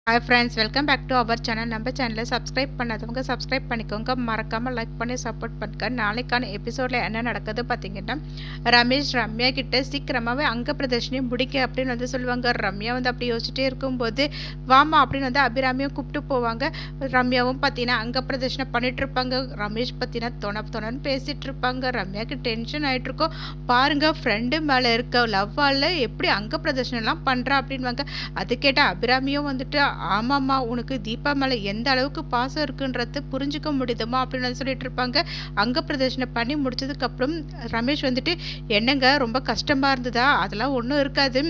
Hi friends, welcome back to our channel. நம்ம சேனலை subscribe பண்ணாதவங்க சப்ஸ்கிரைப் பண்ணிக்கோங்க. மறக்காமல் லைக் பண்ணி சப்போர்ட் பண்ணுங்க. நாளைக்கான எபிசோடில் என்ன நடக்குது பார்த்தீங்கன்னா, ரமேஷ் ரம்யா கிட்ட சீக்கிரமாகவே அங்க பிரதர்ஷனி முடிக்க அப்படின்னு வந்து சொல்லுவாங்க. ரம்யா வந்து அப்படி யோசிச்சுட்டே இருக்கும்போது வாமா அப்படின்னு வந்து அபிராமியும் கூப்பிட்டு போவாங்க. ரம்யாவும் பார்த்தீங்கன்னா அங்க பிரதர்ஷனை பண்ணிட்டு இருப்பாங்க. ரமேஷ் பார்த்தீங்கன்னா தொணன்னு பேசிட்டு இருப்பாங்க. ரம்யாவுக்கு டென்ஷன் ஆகிட்டு இருக்கும். பாருங்க, ஃப்ரெண்டு மேலே இருக்க லவ்வால் எப்படி அங்க பிரதர்ஷனெல்லாம் பண்ணுறா அப்படின்வாங்க. அது கேட்ட அபிராமியும் வந்துட்டு, ஆமாம்மா, உனக்கு தீபா மேலே எந்த அளவுக்கு பாசம் இருக்குன்றது புரிஞ்சுக்க முடியுதுமா அப்படின்னு வந்து சொல்லிட்டு இருப்பாங்க. அங்க பிரதர்ஷனை பண்ணி முடிச்சதுக்கப்புறம் ரமேஷ் வந்துட்டு, என்னங்க ரொம்ப கஷ்டமா இருந்ததா? அதெல்லாம் ஒன்றும் இருக்காது,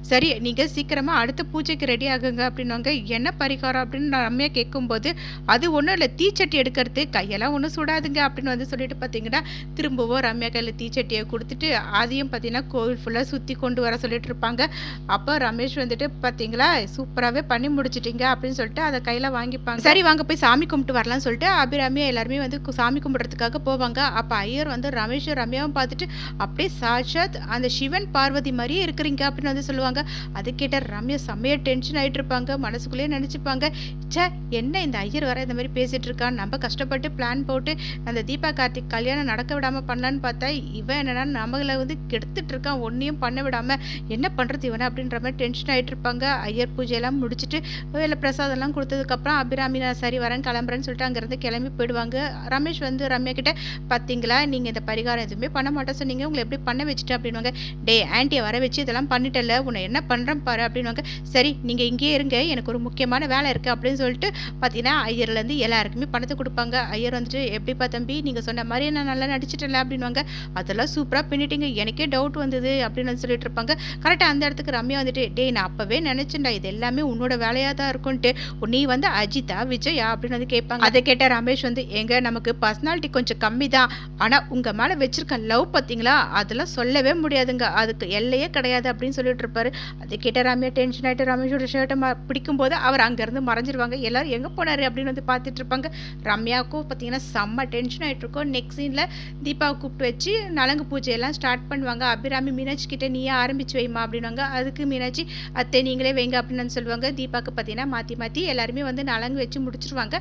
சரி நீங்கள் சீக்கிரமாக அடுத்த பூஜைக்கு ரெடி ஆகுங்க அப்படின்வாங்க. என்ன பரிகாரம் அப்படின்னு ரம்யா கேட்கும்போது, அது ஒன்றும் இல்லை, தீச்சட்டி எடுக்கிறது, கையெல்லாம் ஒன்றும் சுடாதுங்க அப்படின்னு வந்து சொல்லிட்டு பார்த்தீங்கன்னா, திரும்பவும் ரம்யா கையில் தீச்சட்டியை கொடுத்துட்டு அதையும் பார்த்தீங்கன்னா கோவில் ஃபுல்லாக சுற்றி கொண்டு வர சொல்லிட்டு இருப்பாங்க. அப்போ ரமேஷ் வந்துட்டு, பார்த்தீங்களா சூப்பராகவே பண்ணி முடிச்சிட்டீங்க அப்படின்னு சொல்லிட்டு அதை கையில் வாங்கிப்பாங்க. சரி வாங்க போய் சாமி கும்பிட்டு வரலாம்னு சொல்லிட்டு அபிராமியா எல்லாருமே வந்து சாமி கும்பிட்றதுக்காக போவாங்க. அப்போ ஐயர் வந்து ரமேஷும் ரம்யாவும் பார்த்துட்டு, அப்படியே சாட்சாத் அந்த சிவன் பார்வதி மாதிரியே இருக்கிறீங்க அப்படின்னு வந்து சொல்லுவாங்க. அது கேட்ட ரம்யா செம்மையா டென்ஷன் ஆகிட்டு இருப்பாங்க. மனசுக்குள்ளேயே நினச்சிப்பாங்க, சே என்ன இந்த ஐயர் வர இந்த மாதிரி பேசிட்டு இருக்கான், நம்ம கஷ்டப்பட்டு பிளான் போட்டு அந்த தீபா கார்த்திக் கல்யாணம் நடக்க விடாமல் பண்ணலான்னு பார்த்தா இவன் என்னன்னா நம்மளை வந்து கெடுத்துட்டு இருக்கான், ஒன்றையும் பண்ண விடாம என்ன பண்ணுறது இவனை அப்படின்ற மாதிரி டென்ஷன் ஆகிட்டு இருப்பாங்க. ஐயர் பூஜையெல்லாம் முடிச்சுட்டு இல்லை பிரசாதம்லாம் கொடுத்ததுக்கப்புறம் அபிராமி நான் சரி வரேன் கிளம்புறேன்னு சொல்லிட்டு அங்கேருந்து கிளம்பி போயிடுவாங்க. ரமேஷ் வந்து ரம்யா கிட்ட, பார்த்தீங்களா நீங்கள் இந்த பரிகாரம் எதுவுமே பண்ண மாட்டேன் சொன்னீங்க, உங்களை எப்படி பண்ண வச்சுட்டேன் அப்படின்வாங்க. டே ஆன்ட்டியை வர வச்சு இதெல்லாம் பண்ணிட்டல, உன்னை என்ன பண்ணுறேன் பாரு அப்படின்வாங்க. சரி நீங்கள் இங்கேயே இருங்க, எனக்கு ஒரு முக்கியமான வேலை இருக்குது அப்படின்னு சொல்லிட்டு பார்த்தீங்கன்னா ஐயர்லேருந்து எல்லாருக்குமே பணத்தை கொடுப்பாங்க. ஐயர் வந்துட்டு, எப்படிப்பா தம்பி நீங்கள் சொன்ன மாதிரி நான் நல்லா நடிச்சிட்டல அப்படின்வாங்க. அதெல்லாம் சூப்பராக பண்ணிட்டீங்க, எனக்கே டவுட் வந்தது அப்படின்னு வந்து சொல்லிட்டு இருப்பாங்க. கரெக்டாக அந்த இடத்துக்கு ரம்யா வந்துட்டு, டே நான் அப்போவே நினச்சேன்டா இது எல்லாமே உன்னோட வேலையாக தான் இருக்கும்ன்ட்டு, நீ வந்து அஜிதா விஜயா அப்படின்னு வந்து கேட்பாங்க. அதை கேட்ட ரமேஷ் வந்து, எங்க நமக்கு பர்சனாலிட்டி கொஞ்சம் கம்மி தான், ஆனால் உங்கள் மேலே வச்சிருக்க லவ் பார்த்தீங்களா அதெல்லாம் சொல்லவே முடியாதுங்க, அதுக்கு எல்லையே கிடையாது அப்படின்னு சொல்லிட்டு இருப்பாரு. அதை கேட்ட ரம்யா டென்ஷன் ஆகிட்டு ரமேஷோட ஷர்ட்டை பிடிக்கும்போது அவர் அங்கேருந்து மறைஞ்சிருவாங்க. எல்லாரும் எங்கே போனாரு அப்படின்னு வந்து பார்த்துட்டு இருப்பாங்க. ரம்யாவுக்கும் பார்த்தீங்கன்னா செம்ம டென்ஷன் ஆகிட்டு இருக்கும். நெக்ஸ்ட் சீனில் தீபாவை கூப்பிட்டு வச்சு நலங்கு பூஜையெல்லாம் ஸ்டார்ட் பண்ணுவாங்க. அபிராமி மீனாட்சி கிட்ட நீயே ஆரம்பிச்சு வைமா அப்படின்வாங்க. அதுக்கு மீனாட்சி, அத்தை நீங்களே வைங்க அப்படின்னு சொல்லுவாங்க. தீபாவுக்கு பார்த்தீங்கன்னா மாற்றி எல்லாருமே வந்து நலங்கு வச்சு முடிச்சிருவாங்க.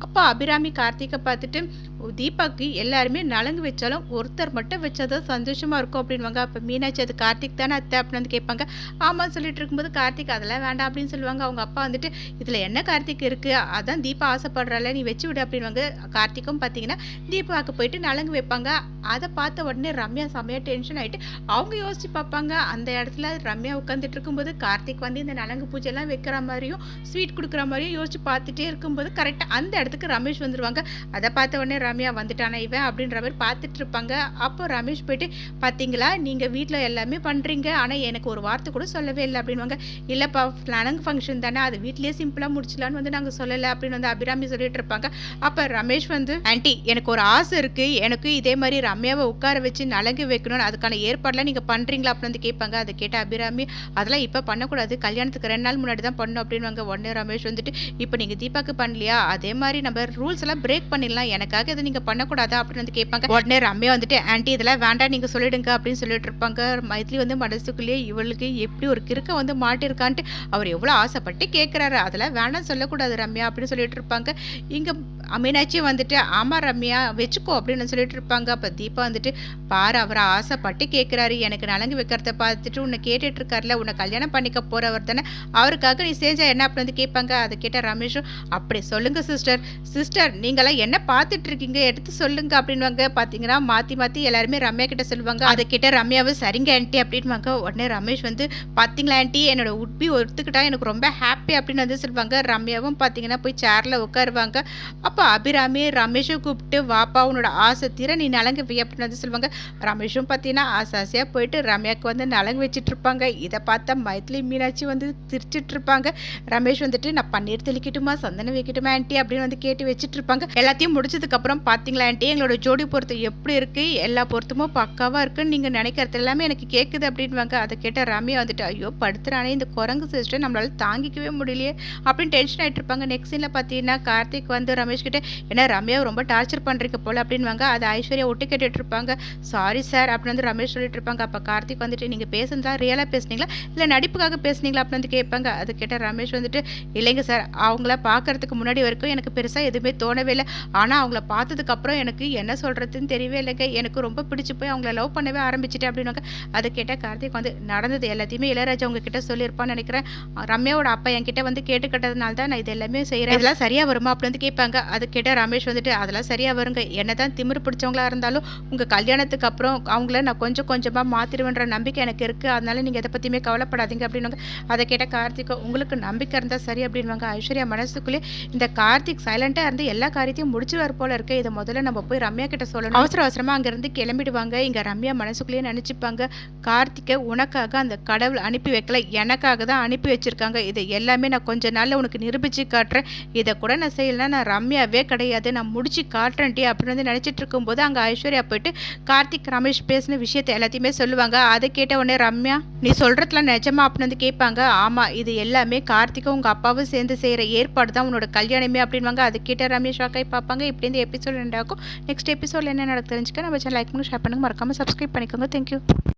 அப்போ அபிராமி கார்த்திகை பார்த்துட்டு, தீபாவுக்கு எல்லாருமே நலங்கு வச்சாலும் ஒருத்தர் மட்டும் வச்சாதான் சந்தோஷமாக இருக்கும் அப்படின்வாங்க. அப்போ மீனாட்சி, அது கார்த்திக் தானே அத்தை அப்படின்னு வந்து கேட்பாங்க. ஆமாம் சொல்லிட்டு இருக்கும்போது கார்த்திக் அதெல்லாம் வேண்டாம் அப்படின்னு சொல்லுவாங்க. அவங்க அப்பா வந்துட்டு, இதில் என்ன கார்த்திக் இருக்குது, அதான் தீபா ஆசைப்படுறால நீ வச்சு விடு அப்படின்வாங்க. கார்த்திக்கும் பார்த்தீங்கன்னா தீபாவுக்கு போயிட்டு நலங்கு வைப்பாங்க. அதை பார்த்த உடனே ரம்யா செம்மையாக டென்ஷன் ஆகிட்டு அவங்க யோசிச்சு பார்ப்பாங்க. அந்த இடத்துல ரம்யா உட்காந்துட்டு இருக்கும்போது கார்த்திக் வந்து இந்த நலங்கு பூஜைலாம் வைக்கிற மாதிரியும் ஸ்வீட் கொடுக்குற மாதிரியும் யோசிச்சு பார்த்துட்டே இருக்கும்போது கரெக்டாக அந்த இடத்துக்கு ரமேஷ் வந்துடுவாங்க. அதை பார்த்த உடனே ரம்யா வந்துட்டானா இவன் அப்படின்ற மாதிரி பார்த்துட்டு இருப்பாங்க. அப்போ ரமேஷ் போயிட்டு, பார்த்தீங்களா நீங்கள் வீட்டில் எல்லாமே பண்ணுறீங்க, ஆனால் எனக்கு ஒரு வார்த்தை கூட சொல்லவே இல்லை அப்படின்வாங்க. இல்லைப்பா நலங்கு ஃபங்க்ஷன் தானே, அது வீட்லேயே சிம்பிளாக முடிச்சலான்னு வந்து நாங்கள் சொல்லலை அப்படின்னு வந்து அபிராமி சொல்லிட்டு இருப்பாங்க. அப்போ ரமேஷ் வந்து, ஆன்ட்டி எனக்கு ஒரு ஆசை இருக்குது, எனக்கு இதே மாதிரி ரம்யாவை உட்கார வச்சு நலங்கு வைக்கணும்னு, அதுக்கான ஏற்பாடெலாம் நீங்கள் பண்ணுறீங்களா அப்படின்னு வந்து கேட்பாங்க. அதை கேட்ட அபிராமி, அதெல்லாம் இப்போ பண்ணக்கூடாது, கல்யாணத்துக்கு 2 நாள் முன்னாடி தான் பண்ணணும் அப்படின்வாங்க. உடனே ரமேஷ் வந்துட்டு, இப்போ நீங்கள் தீபாவுக்கு பண்ணலையா, அதே மாதிரி நம்ம ரூல்ஸ் எல்லாம் பிரேக் பண்ணிடலாம், எனக்காக இதை நீங்கள் பண்ணக்கூடாதா அப்படின்னு வந்து கேட்பாங்க. உடனே ரம்யா வந்துட்டு, ஆன்ட்டி இதெல்லாம் வேண்டாம் நீங்கள் சொல்லிடுங்க அப்படின்னு சொல்லிட்டு இருப்பாங்க. மைத்லி வந்து மனசுக்குள்ளேயே இவளுக்கு எப்படி ஒரு கிறுக்க வந்து மாட்டிருக்கான்ட்டு அவர் எவ்வளோ ஆசைப்பட்டு கேட்குறாரு, அதெல்லாம் வேண்டாம் சொல்லக்கூடாது ரம்யா அப்படின்னு சொல்லிட்டு இருப்பாங்க. இங்கே மீனாட்சி வந்துட்டு, ஆமாம் ரம்யா வச்சுக்கோ அப்படின்னு சொல்லிட்டு இருப்பாங்க. அப்போ தீபா வந்துட்டு, பாரு அவர் ஆசைப்பட்டு கேட்குறாரு, எனக்கு நலங்கு வைக்கிறத பார்த்துட்டு உன்னை கேட்டுட்டு இருக்காருல, உன்னை கல்யாணம் பண்ணிக்க போறவர் தானே, அவருக்காக நீ செஞ்சா என்ன அப்படின்னு வந்து கேட்பாங்க. அதை கேட்ட ரமேஷும், அப்படி சொல்லுங்க சிஸ்டர், சிஸ்டர் நீங்களாம் என்ன பார்த்துட்டு இருக்கீங்க எடுத்து சொல்லுங்க அப்படின்வாங்க. பார்த்தீங்கன்னா மாற்றி எல்லாருமே ரம்யா கிட்ட சொல்லுவாங்க. அதை கிட்ட ரம்யாவை சரிங்க ஆன்ட்டி அப்படின்வாங்க. உடனே ரமேஷ் வந்து, பார்த்தீங்களா ஆன்ட்டி என்னோட உட்பி ஒத்துக்கிட்டா எனக்கு ரொம்ப ஹாப்பி அப்படின்னு வந்து சொல்லுவாங்க. ரம்யாவும் பார்த்தீங்கன்னா போய் சேரில் உட்காருவாங்க. அப்போ அபிராமி ரமேஷை கூப்பிட்டு, வாப்பா உன்னோட ஆசை தீர நீ நலங்கு வை அப்படின்னு வந்து சொல்லுவாங்க. ரமேஷும் பார்த்தீங்கன்னா ஆசாசியாக போயிட்டு ரம்யாவுக்கு வந்து நலங்கு வச்சுட்டு இருப்பாங்க. இதை பார்த்தா மைத்லி மீனாட்சி வந்து சிரிச்சிட்டு இருப்பாங்க. ரமேஷ் வந்துட்டு, நான் பன்னீர் தெளிக்கட்டுமா சந்தனம் வைக்கட்டுமா ஆன்ட்டி அப்படின்னு வந்து கேட்டு வச்சுட்டு இருப்பாங்க. எல்லாத்தையும் முடிச்சதுக்கப்புறம், பார்த்தீங்களா ஆன்ட்டி எங்களோட ஜோடி பொறுத்து எப்படி இருக்குது, எல்லா பொருத்தமும் பக்காவாக இருக்குன்னு நீங்கள் நினைக்கிறது எல்லாமே எனக்கு கேட்குது அப்படின்வாங்க. அதை கேட்ட ரம்யா வந்துட்டு, ஐயோ படுத்துறானே இந்த குரங்கு சிஸ்டர் நம்மளால தாங்கிக்கவே முடியலையே அப்படின்னு டென்ஷன் ஆகிட்டு இருப்பாங்க. நெக்ஸ்ட் சீனில் பார்த்தீங்கன்னா கார்த்திக் வந்து ரமேஷ் புரிஞ்சுக்கிட்டு, ஏன்னா ரம்யாவை ரொம்ப டார்ச்சர் பண்ணுறீங்க போல அப்படின்வாங்க. அதை ஐஸ்வர்யா ஒட்டு கேட்டுட்டு இருப்பாங்க. சாரி சார் அப்படின்னு வந்து ரமேஷ் சொல்லிட்டு இருப்பாங்க. அப்போ கார்த்திக் வந்துட்டு நீங்கள் பேசுனதா ரியலாக பேசுனீங்களா இல்லை நடிப்புக்காக பேசுனீங்களா அப்படின்னு வந்து கேட்பாங்க. அது கேட்ட ரமேஷ் வந்துட்டு இல்லைங்க சார், அவங்கள பார்க்கறதுக்கு முன்னாடி வரைக்கும் எனக்கு பெருசாக எதுவுமே தோணவே இல்லை. ஆனால் அவங்கள பார்த்ததுக்கப்புறம் எனக்கு என்ன சொல்கிறதுன்னு தெரியவே இல்லைங்க. எனக்கு ரொம்ப பிடிச்சி போய் அவங்கள லவ் பண்ணவே ஆரம்பிச்சிட்டேன் அப்படின்னுவாங்க. அதை கேட்டால் கார்த்திக் வந்து நடந்தது எல்லாத்தையுமே இளையராஜா உங்ககிட்ட சொல்லியிருப்பான்னு நினைக்கிறேன். ரம்யாவோட அப்பா என்கிட்ட வந்து கேட்டுக்கிட்டதுனால தான் நான் இது எல்லாமே செய்கிறேன். இதெல்லாம் சரியாக வருமா அப்படின்னு வந்து கேட்பாங்க. அது கேட்டால் ரமேஷ் வந்துட்டு அதெல்லாம் சரியாக வருங்க. என்ன தான் திமிரு பிடிச்சவங்களா இருந்தாலும் உங்கள் கல்யாணத்துக்கு அப்புறம் அவங்கள நான் கொஞ்சம் கொஞ்சமாக மாற்றிடுவேன்ற நம்பிக்கை எனக்கு இருக்குது. அதனால நீங்கள் எதை பற்றியுமே கவலைப்படாதீங்க அப்படின்னுவாங்க. அதை கேட்டால் கார்த்திக் உங்களுக்கு நம்பிக்கை இருந்தால் சரி அப்படின்வாங்க. ஐஸ்வர்யா மனசுக்குள்ளே இந்த கார்த்திக் சைலண்டாக இருந்து எல்லா காரியத்தையும் முடிச்சுவார் போல இருக்கு. இதை முதல்ல நம்ம போய் ரம்யா கிட்ட சொல்லணும். அவசர அவசரமாக அங்கேருந்து கிளம்பிடுவாங்க. இங்கே ரம்யா மனசுக்குள்ளேயே நினச்சிப்பாங்க, கார்த்திகை உனக்காக அந்த கடவுள் அனுப்பி வைக்கல, எனக்காக தான் அனுப்பி வச்சிருக்காங்க. இதை எல்லாமே நான் கொஞ்ச நாளில் உனக்கு நிரூபித்து காட்டுறேன். இதை கூட நான் செய்யலைன்னா நான் ரம்யாவே கிடையாது, நான் முடிச்சு காட்டுறேன்டி அப்படின்னு வந்து நினச்சிட்டு இருக்கும்போது அங்கே ஐஸ்வர்யா போயிட்டு கார்த்திக் ரமேஷ் பேசின விஷயத்தை எல்லாத்தையுமே சொல்லுவாங்க. அதை கேட்ட உடனே ரம்யா நீ சொல்கிறதுலாம் நிஜமா அப்படின்னு வந்து கேட்பாங்க. ஆமாம், இது எல்லாமே கார்த்திக்கும் உங்கள் அப்பாவும் சேர்ந்து செய்கிற ஏற்பாடு தான் உன்னோட கல்யாணமே அப்படின்வாங்க. அதை கேட்ட ரமேஷ் வாக்காய் பார்ப்பாங்க. இப்படி இந்த எபிசோட் ரெண்டாக்கும். நெக்ஸ்ட் எபிசோடில் என்ன நடக்கு தெரிஞ்சுக்க நம்ம சேனல் லைக் பண்ணி ஷேர் பண்ணுங்க, மறக்காமல் சப்ஸ்கிரைப் பண்ணிக்கோங்க. தேங்க்யூ.